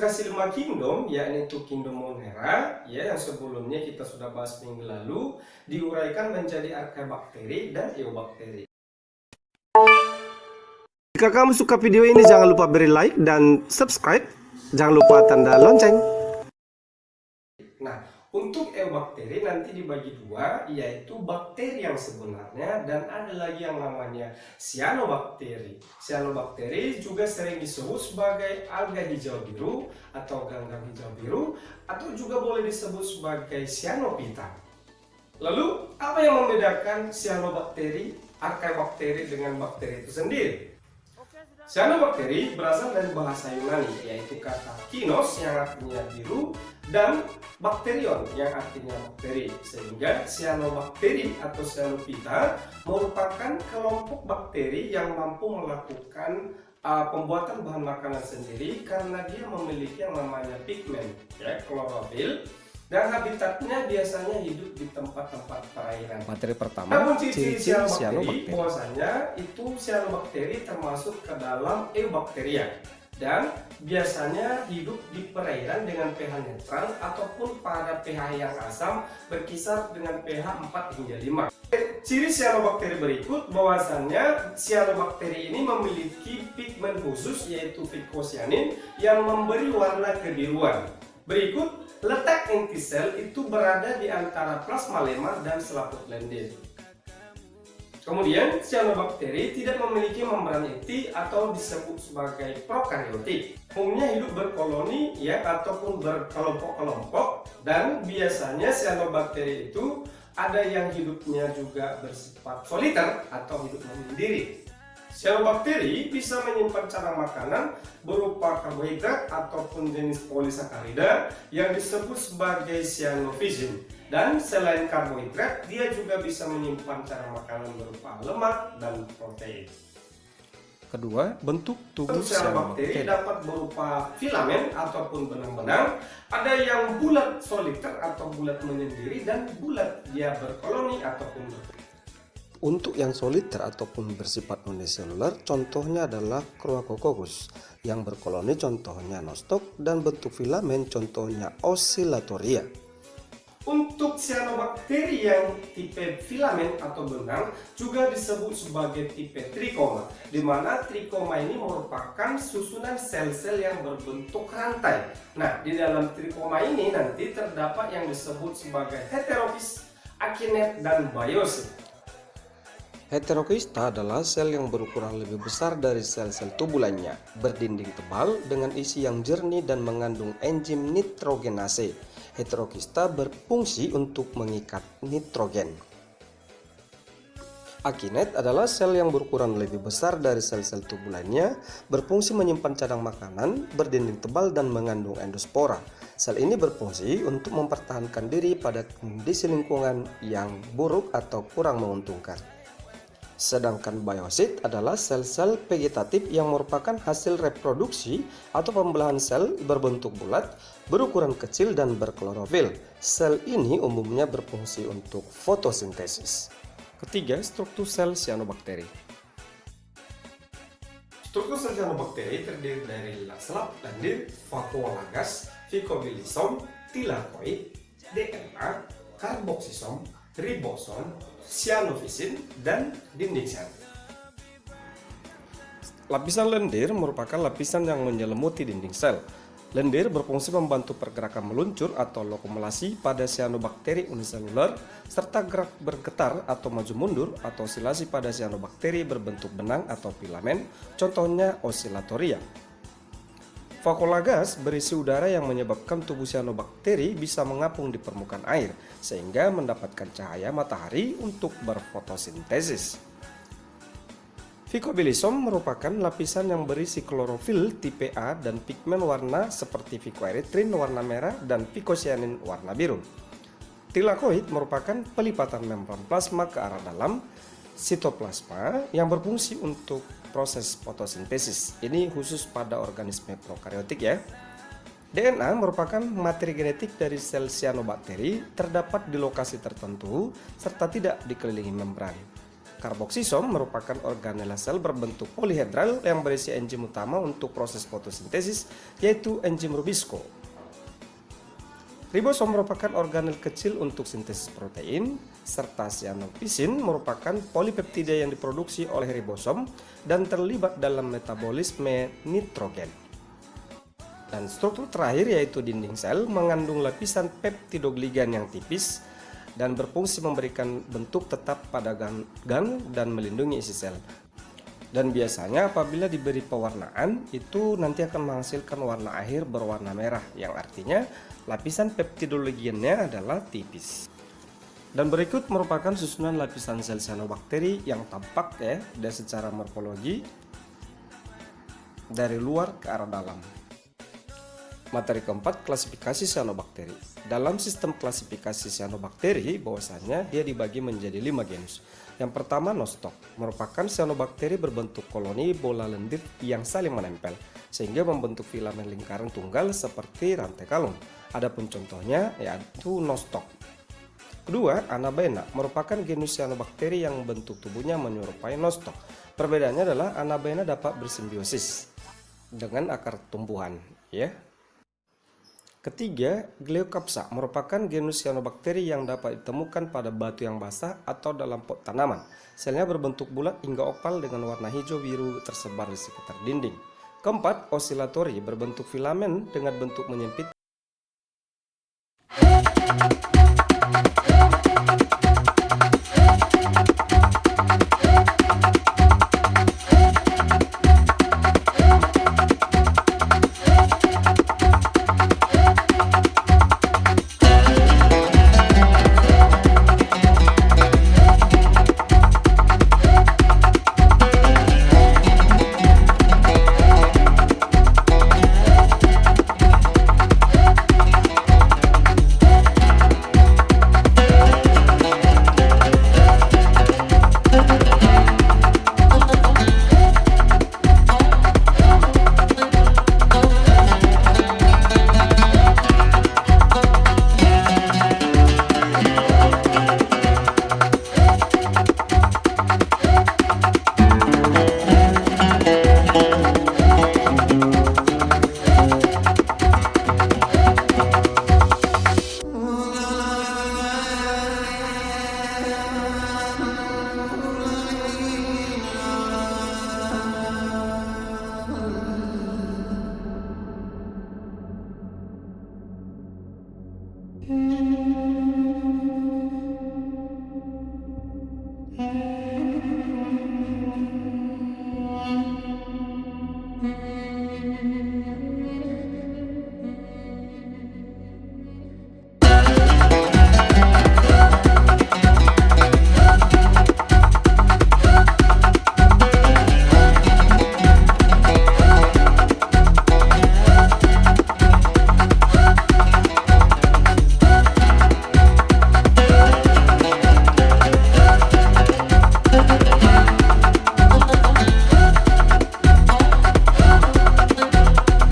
kasih 5 kingdom, yakni kingdom Monera, ya, yang sebelumnya kita sudah bahas minggu lalu, diuraikan menjadi archaeobakteri dan eobakteri. Jika kamu suka video ini, jangan lupa beri like dan subscribe. Jangan lupa tanda lonceng. Nah, untuk eobakteri nanti dibagi dua, yaitu bakteri yang sebenarnya dan ada lagi yang namanya cyanobacteria. Cyanobacteria juga sering disebut sebagai alga hijau biru atau ganggang hijau biru, atau juga boleh disebut sebagai cyanophyta. Lalu, apa yang membedakan cyanobacteria, archaeobakteri dengan bakteri itu sendiri? Cyanobacteria berasal dari bahasa Yunani, yaitu kata kinos yang artinya biru dan bakterion yang artinya bakteri, sehingga cyanobacteria atau cyanophyta merupakan kelompok bakteri yang mampu melakukan pembuatan bahan makanan sendiri karena dia memiliki yang namanya pigmen, ya, klorofil, dan habitatnya biasanya hidup di tempat-tempat perairan. Materi pertama, namun ciri-ciri cyanobacteria. Bahwasanya itu cyanobacteria termasuk ke dalam eubacteria dan biasanya hidup di perairan dengan pH netral ataupun pada pH yang asam berkisar dengan pH 4 hingga 5. Ciri cyanobacteria berikut bahwasannya cyanobacteria ini memiliki pigmen khusus yaitu phycocyanin yang memberi warna kebiruan. Berikut, letak inti sel itu berada di antara plasma lemar dan selaput lendir. Kemudian, cyanobacteria tidak memiliki membran inti atau disebut sebagai prokaryotik. Umumnya hidup berkoloni, ya, ataupun berkelompok-kelompok, dan biasanya cyanobacteria itu ada yang hidupnya juga bersifat soliter atau hidup menyendiri. Cyanobacteria bisa menyimpan cadangan makanan berupa karbohidrat ataupun jenis polisakarida yang disebut sebagai cyanophysin. Dan selain karbohidrat, dia juga bisa menyimpan cadangan makanan berupa lemak dan protein. Kedua, bentuk tubuh cyanobacteria dapat berupa filamen ataupun benang-benang. Ada yang bulat soliter atau bulat menyendiri dan bulat dia berkoloni ataupun berkoloni. Untuk yang soliter ataupun bersifat uniseluler, contohnya adalah Croacoccus. Yang berkoloni contohnya Nostoc, dan bentuk filamen contohnya Oscillatoria. Untuk cyanobacteria yang tipe filamen atau benang juga disebut sebagai tipe trikoma, di mana trikoma ini merupakan susunan sel-sel yang berbentuk rantai. Nah, di dalam trikoma ini nanti terdapat yang disebut sebagai heterofis, akinet, dan biosit. Heterokista adalah sel yang berukuran lebih besar dari sel-sel tubuh lainnya, berdinding tebal dengan isi yang jernih dan mengandung enzim nitrogenase. Heterokista berfungsi untuk mengikat nitrogen. Akinet adalah sel yang berukuran lebih besar dari sel-sel tubuh lainnya, berfungsi menyimpan cadangan makanan, berdinding tebal dan mengandung endospora. Sel ini berfungsi untuk mempertahankan diri pada kondisi lingkungan yang buruk atau kurang menguntungkan. Sedangkan biosit adalah sel-sel vegetatif yang merupakan hasil reproduksi atau pembelahan sel berbentuk bulat, berukuran kecil dan berklorofil. Sel ini umumnya berfungsi untuk fotosintesis. Ketiga, struktur sel cyanobacteria. Struktur sel cyanobacteria terdiri dari selaput lendir, vakuolagas, phycobilisom, thylakoid, DNA, karboksisom, ribosom, cyanophysin, dan dinding sel. Lapisan lendir merupakan lapisan yang menyelimuti dinding sel. Lendir berfungsi membantu pergerakan meluncur atau lokomolasi pada cyanobacteria uniseluler, serta gerak bergetar atau maju mundur atau osilasi pada cyanobacteria berbentuk benang atau filamen, contohnya Oscillatoria. Vakuolagas berisi udara yang menyebabkan tubuh cyanobacteria bisa mengapung di permukaan air, sehingga mendapatkan cahaya matahari untuk berfotosintesis. Phycobilisom merupakan lapisan yang berisi klorofil tipe A dan pigmen warna seperti phycoerythrin warna merah dan phycocyanin warna biru. Thylakoid merupakan pelipatan membran plasma ke arah dalam sitoplasma yang berfungsi untuk proses fotosintesis. Ini khusus pada organisme prokaryotik, ya. DNA merupakan materi genetik dari sel cyanobacteria, terdapat di lokasi tertentu serta tidak dikelilingi membran. Karboksisom merupakan organela sel berbentuk polihedral yang berisi enzim utama untuk proses fotosintesis, yaitu enzim rubisco. Ribosom merupakan organel kecil untuk sintesis protein, serta cyanopsin merupakan polipeptida yang diproduksi oleh ribosom dan terlibat dalam metabolisme nitrogen. Dan struktur terakhir yaitu dinding sel mengandung lapisan peptidogligan yang tipis dan berfungsi memberikan bentuk tetap pada gang dan melindungi isi sel. Dan biasanya apabila diberi pewarnaan, itu nanti akan menghasilkan warna akhir berwarna merah, yang artinya lapisan peptidogliannya adalah tipis. Dan berikut merupakan susunan lapisan sel cyanobacteria yang tampak dari secara morfologi dari luar ke arah dalam. Materi keempat, klasifikasi cyanobacteria. Dalam sistem klasifikasi cyanobacteria, bahwasanya dia dibagi menjadi 5 genus. Yang pertama, Nostoc, merupakan cyanobacteria berbentuk koloni bola lendir yang saling menempel, sehingga membentuk filamen lingkaran tunggal seperti rantai kalung. Adapun contohnya yaitu Nostoc. Kedua, Anabaena, merupakan genus cyanobacteria yang bentuk tubuhnya menyerupai Nostoc. Perbedaannya adalah Anabaena dapat bersimbiosis dengan akar tumbuhan, ya. Ketiga, Gleucapsa merupakan genus cyanobacteria yang dapat ditemukan pada batu yang basah atau dalam pot tanaman. Selnya berbentuk bulat hingga oval dengan warna hijau biru tersebar di sekitar dinding. Keempat, Oscillatory berbentuk filamen dengan bentuk menyempit.